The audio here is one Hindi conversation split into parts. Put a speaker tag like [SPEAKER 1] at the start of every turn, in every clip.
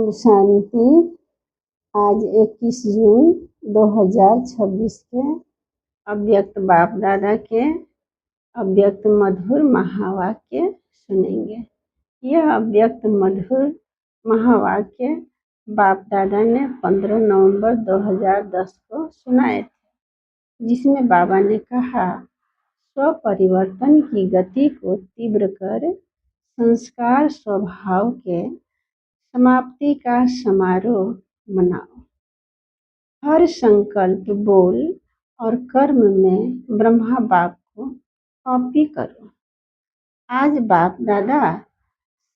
[SPEAKER 1] ओम शांति। आज 21 जून 2026 के अव्यक्त बाप दादा के अव्यक्त मधुर महावाक्य सुनेंगे। यह अव्यक्त मधुर महावाक्य बाप दादा ने 15 नवंबर 2010 को सुनाए थे, जिसमें बाबा ने कहा, स्व परिवर्तन की गति को तीव्र कर संस्कार स्वभाव के समाप्ति का समारोह मनाओ। हर संकल्प, बोल और कर्म में ब्रह्मा बाप को कॉपी करो। आज बाप दादा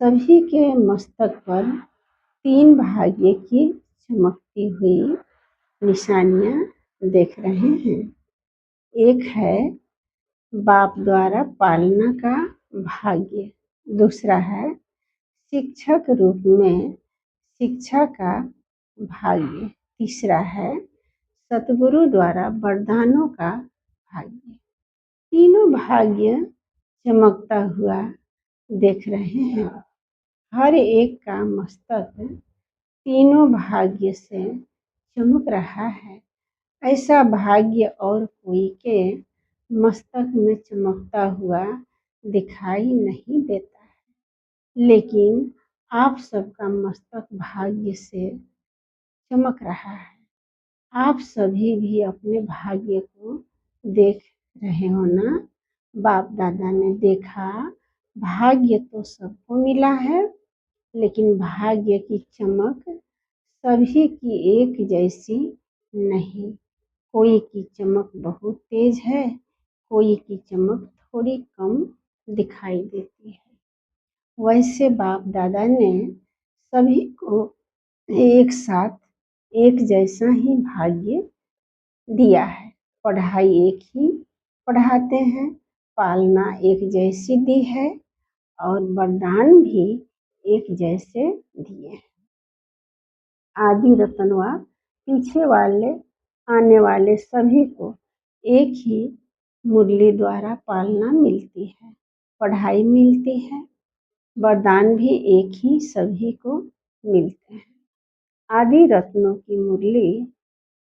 [SPEAKER 1] सभी के मस्तक पर 3 भाग्य की चमकती हुई निशानियां देख रहे हैं। एक है बाप द्वारा पालना का भाग्य, दूसरा है शिक्षक रूप में शिक्षा का भाग्य, तीसरा है सतगुरु द्वारा वरदानों का भाग्य। तीनों भाग्य चमकता हुआ देख रहे हैं। हर एक का मस्तक तीनों भाग्य से चमक रहा है। ऐसा भाग्य और कोई के मस्तक में चमकता हुआ दिखाई नहीं देता है, लेकिन आप सबका मस्तक भाग्य से चमक रहा है। आप सभी भी अपने भाग्य को देख रहे हो ना। बाप दादा ने देखा, भाग्य तो सबको मिला है, लेकिन भाग्य की चमक सभी की एक जैसी नहीं। कोई की चमक बहुत तेज है, कोई की चमक थोड़ी कम दिखाई देती है। वैसे बाप दादा ने सभी को एक साथ एक जैसा ही भाग्य दिया है। पढ़ाई एक ही पढ़ाते हैं, पालना एक जैसी दी है और वरदान भी एक जैसे दिए हैं। आदि रतनवा पीछे वाले आने वाले सभी को एक ही मुरली द्वारा पालना मिलती है, पढ़ाई मिलती है, वरदान भी एक ही सभी को मिलते हैं। आदि रत्नों की मुरली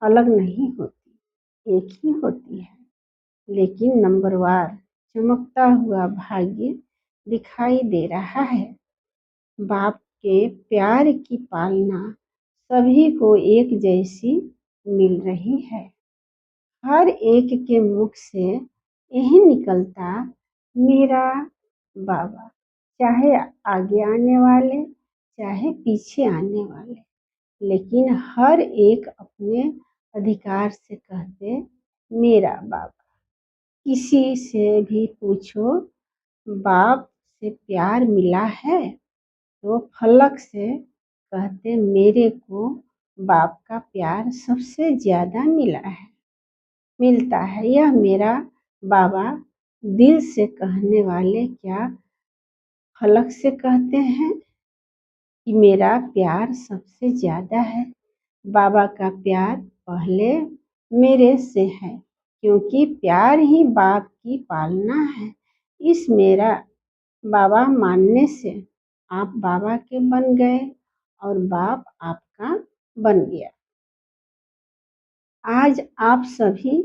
[SPEAKER 1] अलग नहीं होती, एक ही होती है, लेकिन नंबरवार चमकता हुआ भाग्य दिखाई दे रहा है। बाप के प्यार की पालना सभी को एक जैसी मिल रही है। हर एक के मुख से यही निकलता, मेरा बाबा, चाहे आगे आने वाले चाहे पीछे आने वाले, लेकिन हर एक अपने अधिकार से कहते, मेरा बाबा। किसी से भी पूछो बाप से प्यार मिला है, तो फलक से कहते, मेरे को बाप का प्यार सबसे ज्यादा मिलता है। यह मेरा बाबा दिल से कहने वाले क्या फलक से कहते हैं कि मेरा प्यार सबसे ज्यादा है। बाबा का प्यार पहले मेरे से है, क्योंकि प्यार ही बाप की पालना है। इस मेरा बाबा मानने से आप बाबा के बन गए और बाप आपका बन गया। आज आप सभी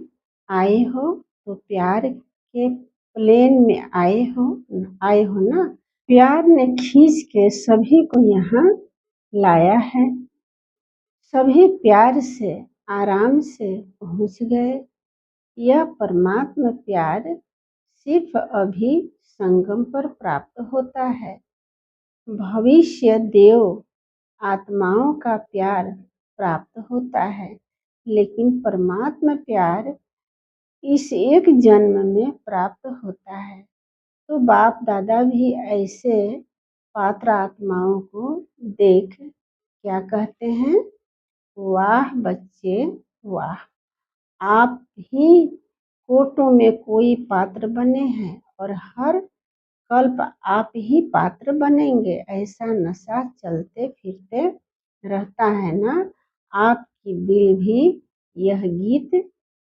[SPEAKER 1] आए हो तो प्यार के प्लेन में आए हो ना। प्यार ने खींच के सभी को यहाँ लाया है। सभी प्यार से आराम से पहुँच गए। यह परमात्मा प्यार सिर्फ अभी संगम पर प्राप्त होता है। भविष्य देव आत्माओं का प्यार प्राप्त होता है, लेकिन परमात्मा प्यार इस एक जन्म में प्राप्त होता है। तो बाप दादा भी ऐसे पात्र आत्माओं को देख क्या कहते हैं, वाह बच्चे वाह, आप ही कोटों में कोई पात्र बने हैं और हर कल्प आप ही पात्र बनेंगे। ऐसा नशा चलते फिरते रहता है ना। आपकी दिल भी यह गीत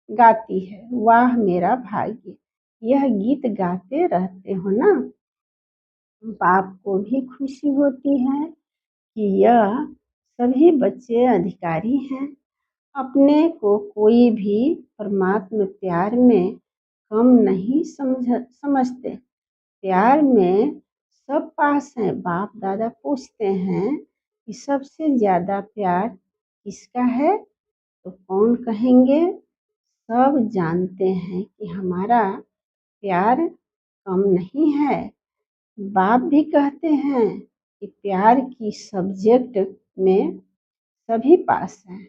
[SPEAKER 1] गाती है, वाह मेरा भाग्य। यह गीत गाते रहते हो ना। बाप को भी खुशी होती है कि यह सभी बच्चे अधिकारी हैं। अपने को कोई भी परमात्मा प्यार में कम नहीं समझते। प्यार में सब पास हैं। बाप दादा पूछते हैं कि सबसे ज़्यादा प्यार किसका है? तो कौन कहेंगे? सब जानते हैं कि हमारा प्यार कम नहीं है। बाप भी कहते हैं कि प्यार की सब्जेक्ट में सभी पास हैं।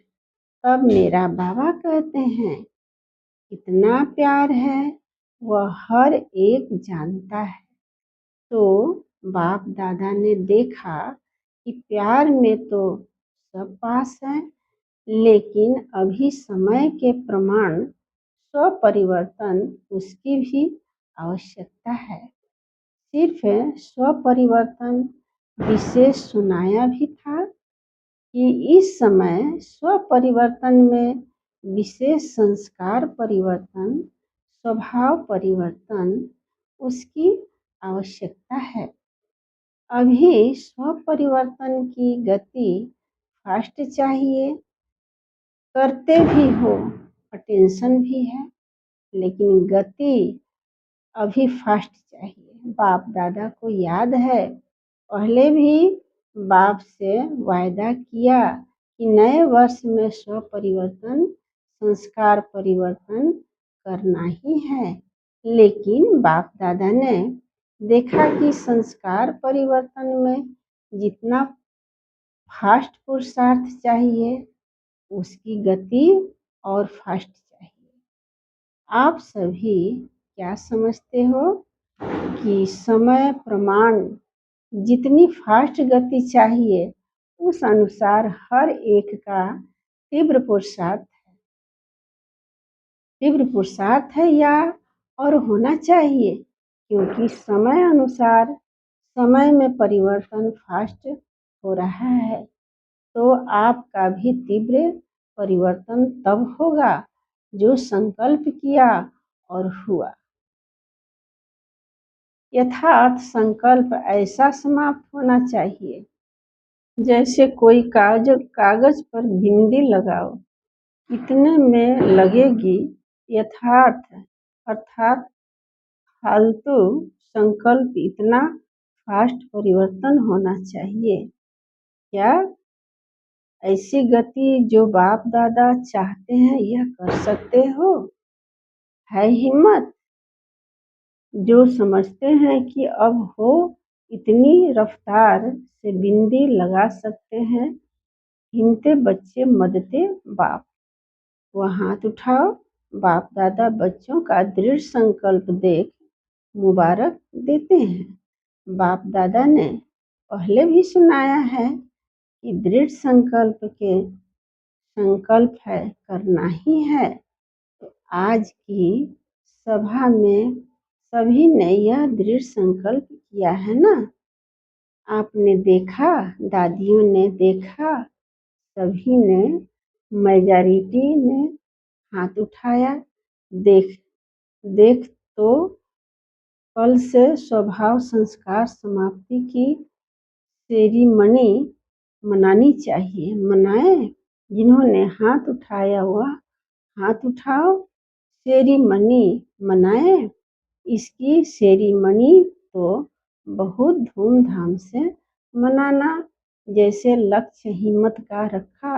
[SPEAKER 1] तब मेरा बाबा कहते हैं कितना प्यार है वह हर एक जानता है। तो बाप दादा ने देखा कि प्यार में तो सब पास है, लेकिन अभी समय के प्रमाण स्वपरिवर्तन उसकी भी आवश्यकता है। सिर्फ स्वपरिवर्तन विशेष सुनाया भी था कि इस समय स्वपरिवर्तन में विशेष संस्कार परिवर्तन, स्वभाव परिवर्तन उसकी आवश्यकता है। अभी स्वपरिवर्तन की गति फास्ट चाहिए। करते भी हो, अटेंशन भी है, लेकिन गति अभी फास्ट चाहिए। बाप दादा को याद है, पहले भी बाप से वायदा किया कि नए वर्ष में स्वपरिवर्तन, संस्कार परिवर्तन करना ही है। लेकिन बाप दादा ने देखा कि संस्कार परिवर्तन में जितना फास्ट पुरुषार्थ चाहिए उसकी गति और फास्ट चाहिए। आप सभी क्या समझते हो कि समय प्रमाण जितनी फास्ट गति चाहिए उस अनुसार हर एक का तीव्र पुरुषार्थ है या और होना चाहिए? क्योंकि समय अनुसार समय में परिवर्तन फास्ट हो रहा है, तो आपका भी तीव्र परिवर्तन तब होगा जो संकल्प किया और हुआ। यथार्थ संकल्प ऐसा समाप्त होना चाहिए जैसे कोई कागज पर बिंदी लगाओ, इतने में लगेगी। यथार्थ अर्थात फालतू संकल्प इतना फास्ट परिवर्तन होना चाहिए। क्या ऐसी गति जो बाप दादा चाहते हैं यह कर सकते हो? है हिम्मत? जो समझते हैं कि अब हो इतनी रफ्तार से बिंदी लगा सकते हैं, हिम्मते बच्चे मदते बाप। वह हाथ उठाओ। बाप दादा बच्चों का दृढ़ संकल्प देख मुबारक देते हैं। बाप दादा ने पहले भी सुनाया है कि दृढ़ संकल्प है, करना ही है। तो आज की सभा में सभी ने यह दृढ़ संकल्प किया है ना? आपने देखा, दादियों ने देखा, सभी ने, मेजॉरिटी ने हाथ उठाया। देख तो कल से स्वभाव संस्कार समाप्ति की सेरीमनी मनानी चाहिए। मनाएं। जिन्होंने हाथ उठाया वह हाथ उठाओ। सेरीमनी मनाएं। इसकी सेरीमनी तो बहुत धूमधाम से मनाना। जैसे लक्ष्य हिम्मत का रखा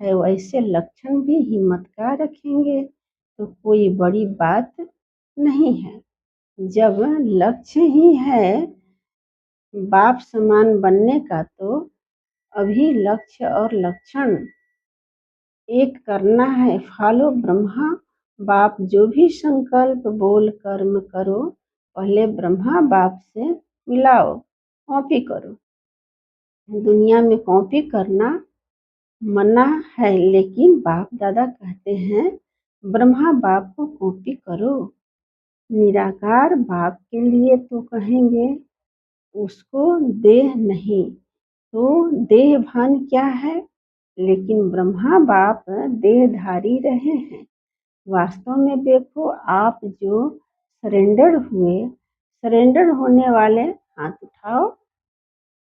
[SPEAKER 1] है वैसे लक्षण भी हिम्मत का रखेंगे तो कोई बड़ी बात नहीं है। जब लक्ष्य ही है बाप समान बनने का, तो अभी लक्ष्य और लक्षण एक करना है। फॉलो ब्रह्मा बाप जो भी संकल्प बोल कर्म करो, पहले ब्रह्मा बाप से मिलाओ, कॉपी करो। दुनिया में कॉपी करना मना है, लेकिन बाप दादा कहते हैं ब्रह्मा बाप को कॉपी करो। निराकार बाप के लिए तो कहेंगे उसको देह नहीं, तो देह भान क्या है? लेकिन ब्रह्मा बाप देहधारी रहे हैं। वास्तव में देखो, आप जो सरेंडर हुए, सरेंडर होने वाले हाथ उठाओ।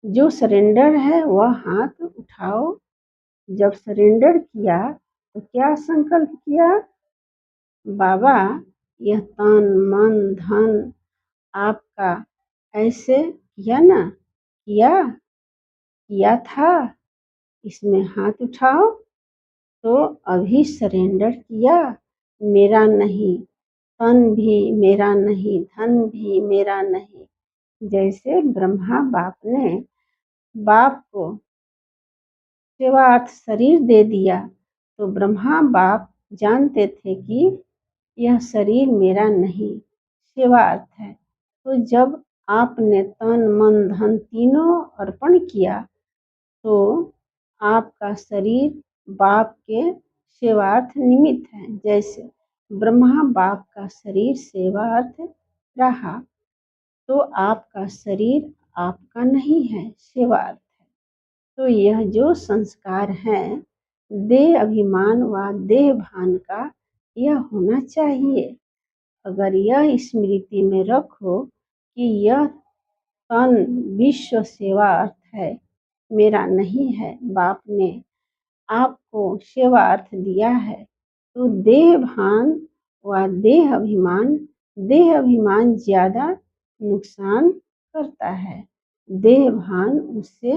[SPEAKER 1] जो सरेंडर है वह हाथ उठाओ। जब सरेंडर किया तो क्या संकल्प किया? बाबा, यह तन मन धन आपका ऐसे किया ना, किया था, इसमें हाथ उठाओ। तो अभी सरेंडर किया, मेरा नहीं, तन भी मेरा नहीं, धन भी मेरा नहीं। जैसे ब्रह्मा बाप ने बाप को सेवार्थ शरीर दे दिया, तो ब्रह्मा बाप जानते थे कि यह शरीर मेरा नहीं, सेवार्थ है। तो जब आपने तन मन धन तीनों अर्पण किया, तो आपका शरीर बाप के सेवार्थ निमित्त है। जैसे ब्रह्मा बाप का शरीर सेवार्थ रहा, तो आपका शरीर आपका नहीं है, सेवार्थ है। तो यह जो संस्कार है देह अभिमान व देह भान का, यह होना चाहिए। अगर यह स्मृति में रखो कि यह तन विश्व सेवार्थ है, मेरा नहीं है, बाप ने आपको सेवा अर्थ दिया है, तो देह भान व देह अभिमान ज्यादा नुकसान करता है, देह भान उससे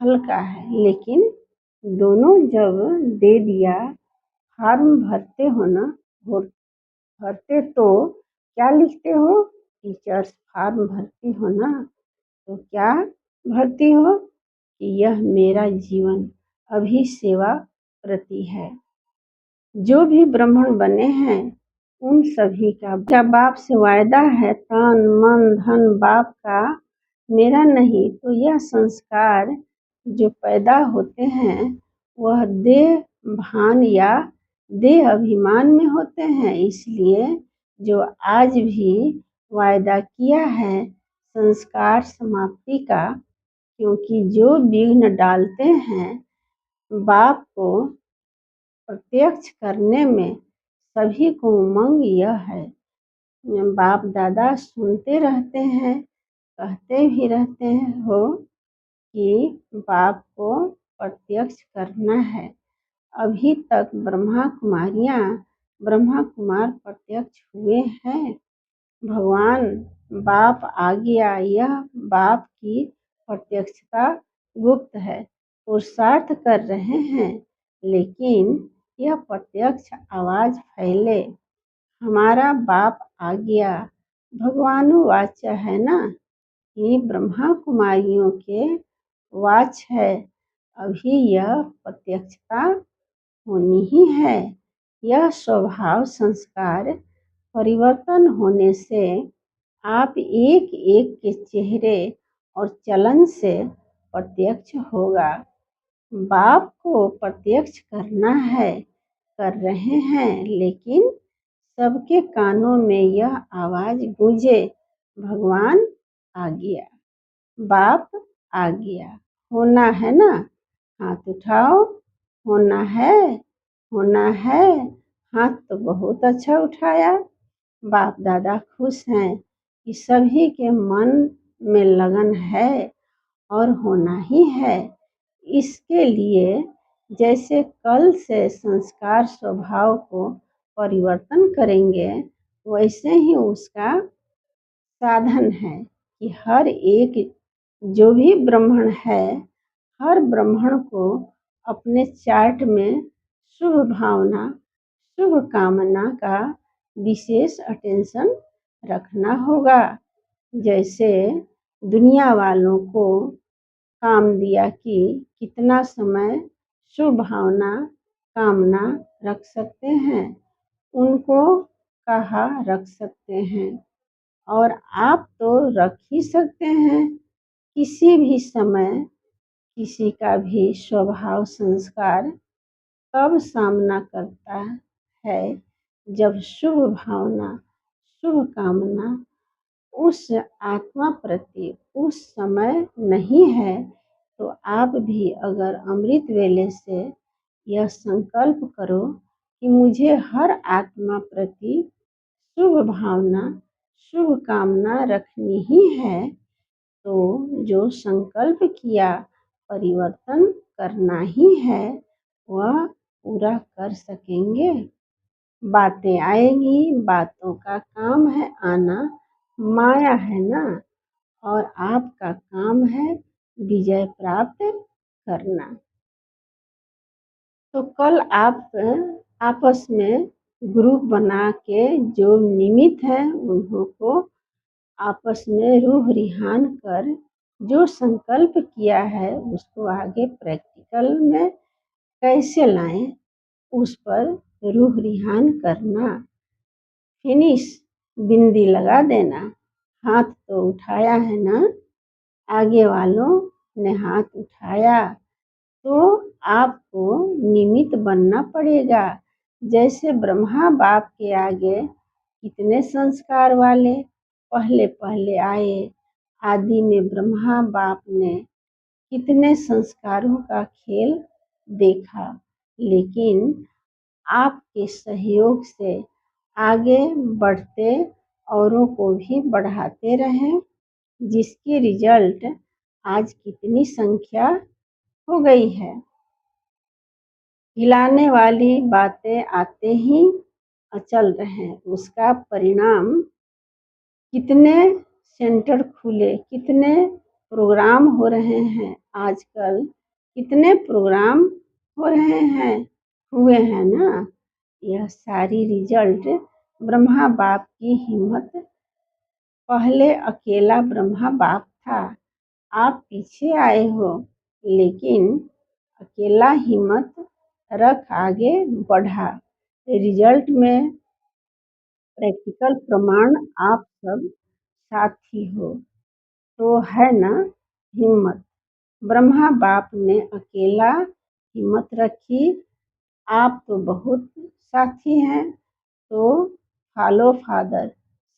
[SPEAKER 1] हल्का है। लेकिन दोनों जब दे दिया, फॉर्म भरते हो ना, भरते तो क्या लिखते हो? टीचर्स फॉर्म भरती हो ना, तो क्या भरती हो कि यह मेरा जीवन अभी सेवा प्रति है। जो भी ब्राह्मण बने हैं उन सभी का क्या बाप से वायदा है, तन मन धन बाप का मेरा नहीं। तो यह संस्कार जो पैदा होते हैं वह देह भान या देह अभिमान में होते हैं। इसलिए जो आज भी वायदा किया है संस्कार समाप्ति का, क्योंकि जो विघ्न डालते हैं बाप को प्रत्यक्ष करने में, सभी को उमंग यह है, बाप दादा सुनते रहते हैं, कहते भी रहते हैं हो कि बाप को प्रत्यक्ष करना है। अभी तक ब्रह्मा कुमार प्रत्यक्ष हुए हैं। भगवान बाप आ गया, यह बाप की प्रत्यक्षता गुप्त है, पुरुषार्थ कर रहे हैं, लेकिन यह प्रत्यक्ष आवाज फैले, हमारा बाप आ गया। भगवानुवाच है ना, कि ब्रह्मा कुमारियों के वाच है, अभी यह प्रत्यक्षता होनी ही है। यह स्वभाव संस्कार परिवर्तन होने से आप एक एक के चेहरे और चलन से प्रत्यक्ष होगा। बाप को प्रत्यक्ष करना है, कर रहे हैं, लेकिन सबके कानों में यह आवाज गूंजे, भगवान आ गया, बाप आ गया। होना है ना, हाथ उठाओ। होना है, होना है। हाथ तो बहुत अच्छा उठाया। बाप दादा खुश हैं कि सभी के मन में लगन है और होना ही है। इसके लिए जैसे कल से संस्कार स्वभाव को परिवर्तन करेंगे, वैसे ही उसका साधन है कि हर एक जो भी ब्राह्मण है, हर ब्राह्मण को अपने चार्ट में शुभ भावना शुभ कामना का विशेष अटेंशन रखना होगा। जैसे दुनिया वालों को काम दिया कि कितना समय शुभ भावना कामना रख सकते हैं, उनको कहा रख सकते हैं, और आप तो रख ही सकते हैं। किसी भी समय किसी का भी स्वभाव संस्कार तब सामना करता है जब शुभ भावना शुभ कामना उस आत्मा प्रति उस समय नहीं है। तो आप भी अगर अमृत वेले से यह संकल्प करो कि मुझे हर आत्मा प्रति शुभ भावना शुभ कामना रखनी ही है, तो जो संकल्प किया परिवर्तन करना ही है, वह पूरा कर सकेंगे। बातें आएगी, बातों का काम है आना, माया है ना, और आपका काम है विजय प्राप्त करना। तो कल आप आपस में ग्रुप बना के जो निमित्त हैं उन्हों को आपस में रूह रिहान कर जो संकल्प किया है उसको आगे प्रैक्टिकल में कैसे लाएं, उस पर रूह रिहान करना। फिनिश, बिंदी लगा देना। हाथ तो उठाया है ना, आगे वालों ने हाथ उठाया तो आपको निमित्त बनना पड़ेगा। जैसे ब्रह्मा बाप के आगे कितने संस्कार वाले पहले पहले आए, आदि में ब्रह्मा बाप ने कितने संस्कारों का खेल देखा, लेकिन आपके सहयोग से आगे बढ़ते औरों को भी बढ़ाते रहें, जिसकी रिजल्ट आज कितनी संख्या हो गई है। हिलाने वाली बातें आते ही चल रहे, उसका परिणाम कितने सेंटर खुले, कितने प्रोग्राम हो रहे हैं आजकल, कितने प्रोग्राम हो रहे हैं, हुए हैं ना। यह सारी रिजल्ट ब्रह्मा बाप की हिम्मत। पहले अकेला ब्रह्मा बाप था, आप पीछे आए हो, लेकिन अकेला हिम्मत रख आगे बढ़ा। रिजल्ट में प्रैक्टिकल प्रमाण आप सब साथी हो, तो है ना हिम्मत। ब्रह्मा बाप ने अकेला हिम्मत रखी, आप तो बहुत साथी हैं, तो फॉलो फादर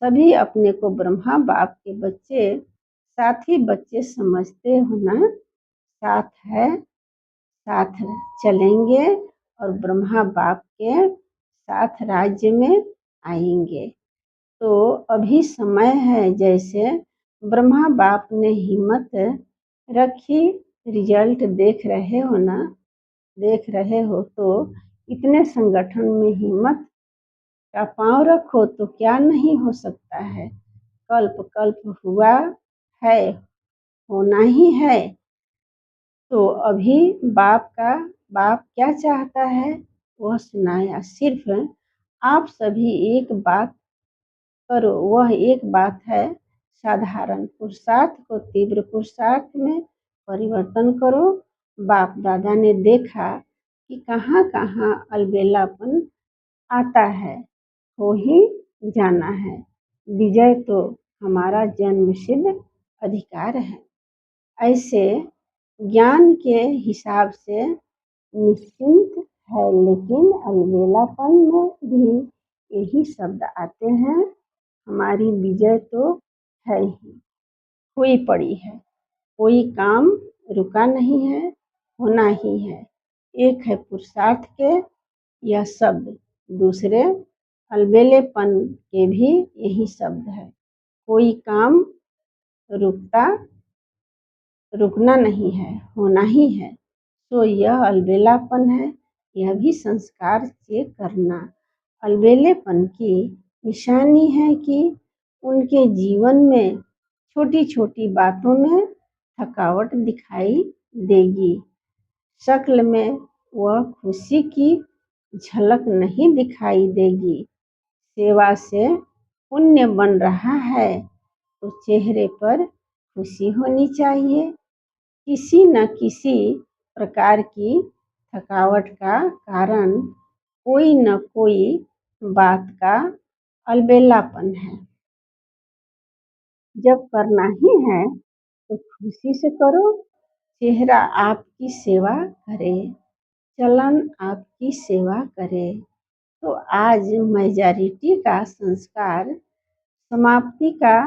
[SPEAKER 1] सभी अपने को ब्रह्मा बाप के बच्चे, साथी बच्चे समझते हो ना। साथ है, साथ चलेंगे और ब्रह्मा बाप के साथ राज्य में आएंगे। तो अभी समय है, जैसे ब्रह्मा बाप ने हिम्मत रखी, रिजल्ट देख रहे हो ना, देख रहे हो, तो इतने संगठन में हिम्मत का पांव रखो तो क्या नहीं हो सकता है। कल्प कल्प हुआ है, होना ही है। तो अभी बाप क्या चाहता है वह सुनाया। सिर्फ आप सभी एक बात करो, वह एक बात है, साधारण पुरुषार्थ को तीव्र पुरुषार्थ में परिवर्तन करो। बाप दादा ने देखा कि कहाँ कहाँ अलबेलापन आता है, हो ही जाना है। विजय तो हमारा जन्मसिद्ध अधिकार है। ऐसे ज्ञान के हिसाब से निश्चिंत है, लेकिन अलबेलापन में भी यही शब्द आते हैं, हमारी विजय तो है ही, हुई पड़ी है, कोई काम रुका नहीं है, होना ही है। एक है पुरुषार्थ के यह शब्द, दूसरे अलबेलेपन के भी यही शब्द है। कोई काम रुकना नहीं है, होना ही है। तो यह अलबेलापन है, यह भी संस्कार से करना। अलबेलेपन की निशानी है कि उनके जीवन में छोटी छोटी बातों में थकावट दिखाई देगी, शक्ल में वह खुशी की झलक नहीं दिखाई देगी। सेवा से पुण्य बन रहा है तो चेहरे पर खुशी होनी चाहिए। किसी न किसी प्रकार की थकावट का कारण कोई न कोई बात का अलबेलापन है। जब करना ही है तो खुशी से करो, चेहरा आपकी सेवा करे, चलन आपकी सेवा करे। तो आज मेजॉरिटी का संस्कार समाप्ति का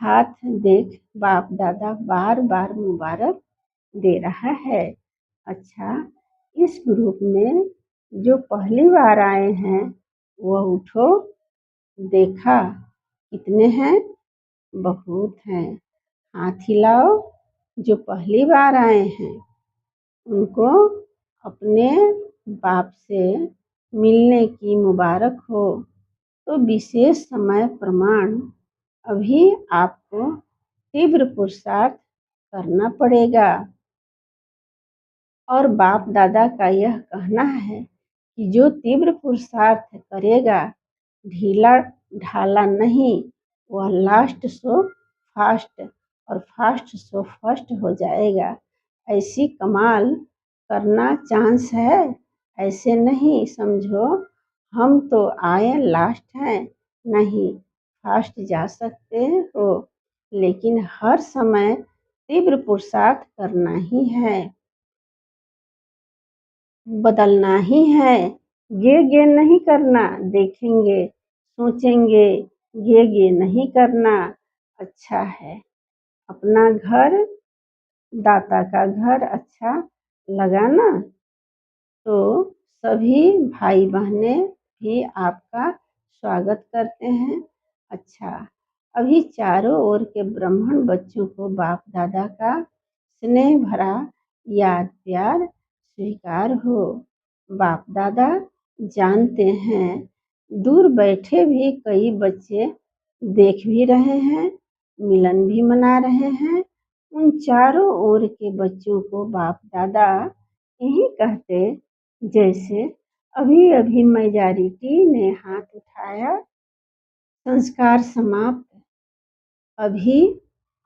[SPEAKER 1] हाथ देख बाप दादा बार बार मुबारक दे रहा है। अच्छा, इस ग्रुप में जो पहली बार आए हैं वह उठो, देखा कितने हैं, बहुत हैं, हाथ हिलाओ। जो पहली बार आए हैं उनको अपने बाप से मिलने की मुबारक हो। तो विशेष समय प्रमाण अभी आपको तीव्र पुरुषार्थ करना पड़ेगा। और बाप दादा का यह कहना है कि जो तीव्र पुरुषार्थ करेगा, ढीला ढाला नहीं, वह लास्ट सो फास्ट और फास्ट सो फर्स्ट हो जाएगा। ऐसी कमाल करना चांस है, ऐसे नहीं समझो हम तो आए लास्ट हैं। नहीं, फास्ट जा सकते हो, लेकिन हर समय तीव्र पुरुषार्थ करना ही है, बदलना ही है। ये नहीं करना, देखेंगे सोचेंगे, ये नहीं करना। अच्छा है, अपना घर, दाता का घर अच्छा लगा ना? तो सभी भाई बहनें भी आपका स्वागत करते हैं। अच्छा, अभी चारों ओर के ब्राह्मण बच्चों को बाप दादा का स्नेह भरा याद प्यार स्वीकार हो। बाप दादा जानते हैं, दूर बैठे भी कई बच्चे देख भी रहे हैं, मिलन भी मना रहे हैं। उन चारों ओर के बच्चों को बाप दादा यही कहते, जैसे अभी अभी मेजॉरिटी ने हाथ उठाया, संस्कार समाप्त। अभी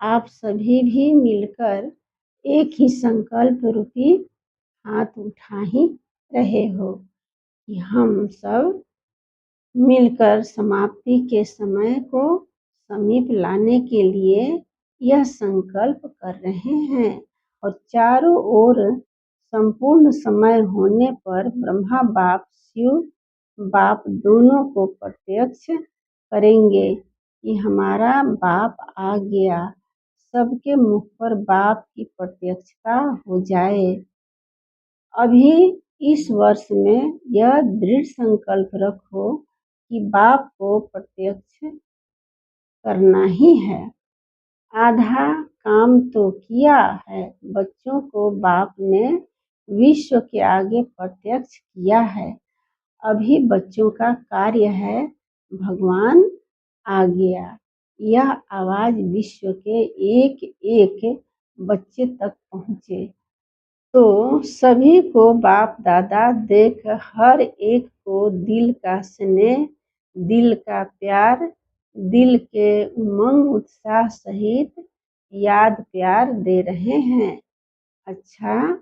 [SPEAKER 1] आप सभी भी मिलकर एक ही संकल्प रूपी हाथ उठा ही रहे हो कि हम सब मिलकर समाप्ति के समय को समीप लाने के लिए यह संकल्प कर रहे हैं। और चारों ओर संपूर्ण समय होने पर ब्रह्मा बाप शिव बाप दोनों को प्रत्यक्ष करेंगे कि हमारा बाप आ गया। सबके मुख पर बाप की प्रत्यक्षता हो जाए। अभी इस वर्ष में यह दृढ़ संकल्प रखो कि बाप को प्रत्यक्ष करना ही है। आधा काम तो किया है, बच्चों को बाप ने विश्व के आगे प्रत्यक्ष किया है। अभी बच्चों का कार्य है भगवान आ गया, यह आवाज विश्व के एक एक बच्चे तक पहुँचे। तो सभी को बाप दादा देख हर एक को दिल का स्नेह, दिल का प्यार, दिल के उमंग उत्साह सहित याद प्यार दे रहे हैं। अच्छा,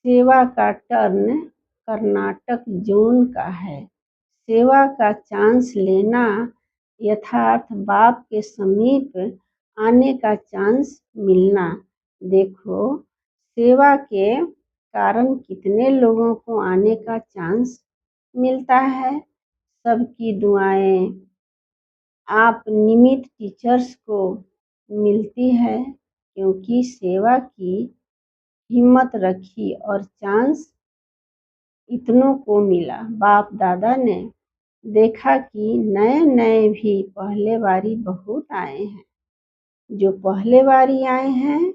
[SPEAKER 1] सेवा का टर्न कर्नाटक जोन का है। सेवा का चांस लेना, यथार्थ बाप के समीप आने का चांस मिलना। देखो, सेवा के कारण कितने लोगों को आने का चांस मिलता है। सबकी दुआएं आप निमित्त टीचर्स को मिलती है, क्योंकि सेवा की हिम्मत रखी और चांस इतनों को मिला। बाप दादा ने देखा कि नए नए भी पहले बारी बहुत आए हैं। जो पहले बारी आए हैं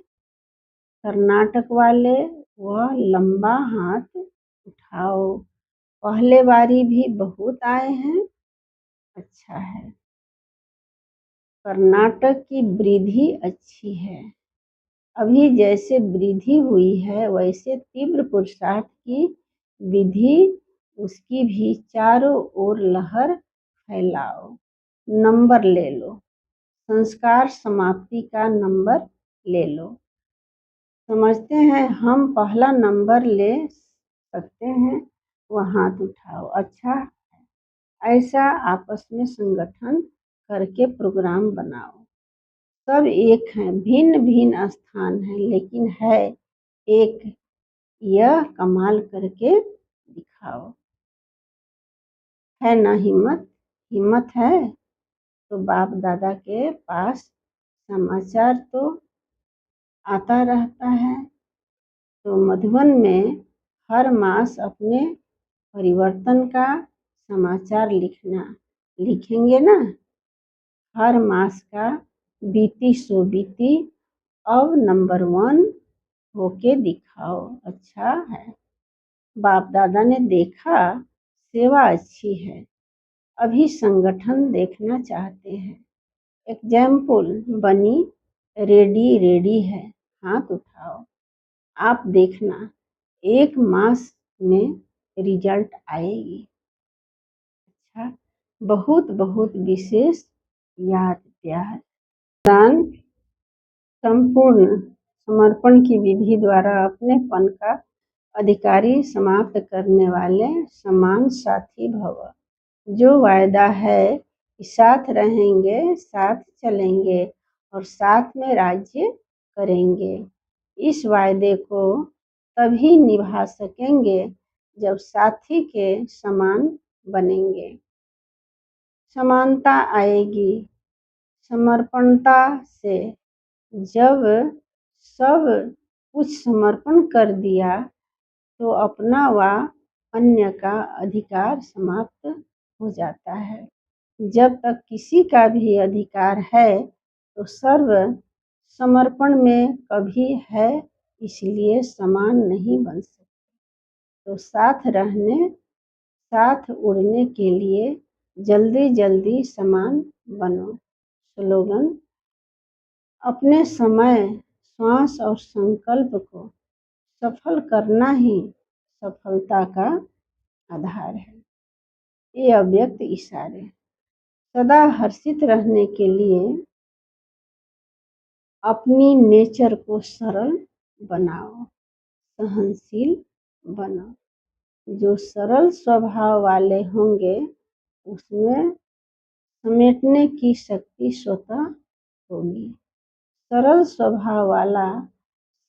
[SPEAKER 1] कर्नाटक वाले, वह लंबा हाथ उठाओ। पहले बारी भी बहुत आए हैं। अच्छा है, कर्नाटक की वृद्धि अच्छी है। अभी जैसे वृद्धि हुई है, वैसे तीव्र पुरुषार्थ की विधि, उसकी भी चारों ओर लहर फैलाओ। नंबर ले लो, संस्कार समाप्ति का नंबर ले लो। समझते हैं हम पहला नंबर ले सकते हैं, वह हाथ उठाओ। अच्छा, ऐसा आपस में संगठन करके प्रोग्राम बनाओ। सब एक हैं, भिन्न भिन्न स्थान हैं, लेकिन है एक। यह कमाल करके दिखाओ। है ना हिम्मत? हिम्मत है तो बाप दादा के पास समाचार तो आता रहता है। तो मधुबन में हर मास अपने परिवर्तन का समाचार लिखेंगे ना? हर मास का बीती सो बीती, अब नंबर 1 होके दिखाओ। अच्छा है। बाप दादा ने देखा सेवा अच्छी है, अभी संगठन देखना चाहते हैं। एग्जाम्पल बनी रेडी रेडी है, हाथ उठाओ। आप देखना 1 मास में रिजल्ट आएगी। अच्छा, बहुत बहुत विशेष याद प्यार। दान संपूर्ण समर्पण की विधि द्वारा अपनेपन का अधिकारी समाप्त करने वाले समान साथी भव। जो वायदा है कि साथ रहेंगे, साथ चलेंगे और साथ में राज्य करेंगे, इस वायदे को तभी निभा सकेंगे जब साथी के समान बनेंगे। समानता आएगी समर्पणता से। जब सब कुछ समर्पण कर दिया तो अपना व अन्य का अधिकार समाप्त हो जाता है। जब तक किसी का भी अधिकार है तो सर्व समर्पण में कभी है, इसलिए समान नहीं बन सकते। तो साथ रहने, साथ उड़ने के लिए जल्दी जल्दी समान बनो। स्लोगन: अपने समय, श्वास और संकल्प को सफल करना ही सफलता का आधार है। ये अव्यक्त इशारे। सदा हर्षित रहने के लिए अपनी नेचर को सरल बनाओ, सहनशील बनो। जो सरल स्वभाव वाले होंगे उसमें समेटने की शक्ति स्वतः होगी। सरल स्वभाव वाला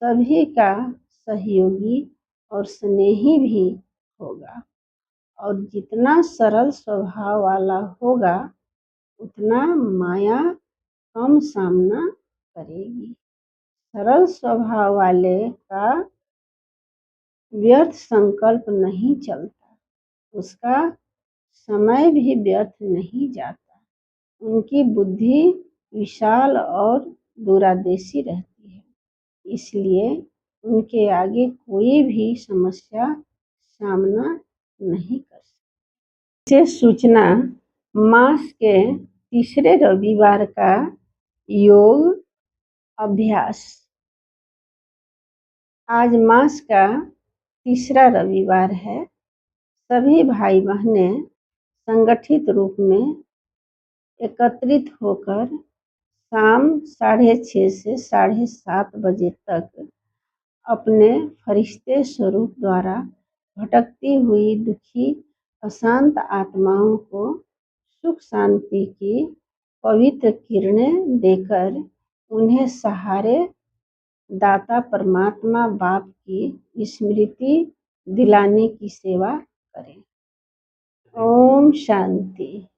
[SPEAKER 1] सभी का सहयोगी और स्नेही भी होगा, और जितना सरल स्वभाव वाला होगा उतना माया कम सामना करेगी। सरल स्वभाव वाले का व्यर्थ संकल्प नहीं चलता, उसका समय भी व्यर्थ नहीं जाता। उनकी बुद्धि विशाल और दूरदर्शी रहती है, इसलिए उनके आगे कोई भी समस्या सामना नहीं कर सकती। विशेष सूचना: मास के तीसरे रविवार का योग अभ्यास। आज मास का तीसरा रविवार है। सभी भाई बहनें संगठित रूप में एकत्रित होकर शाम 6:30 से 7:30 बजे तक अपने फरिश्ते स्वरूप द्वारा भटकती हुई दुखी अशांत आत्माओं को सुख शांति की पवित्र किरणें देकर उन्हें सहारे दाता परमात्मा बाप की स्मृति दिलाने की सेवा करें। ओम शांति।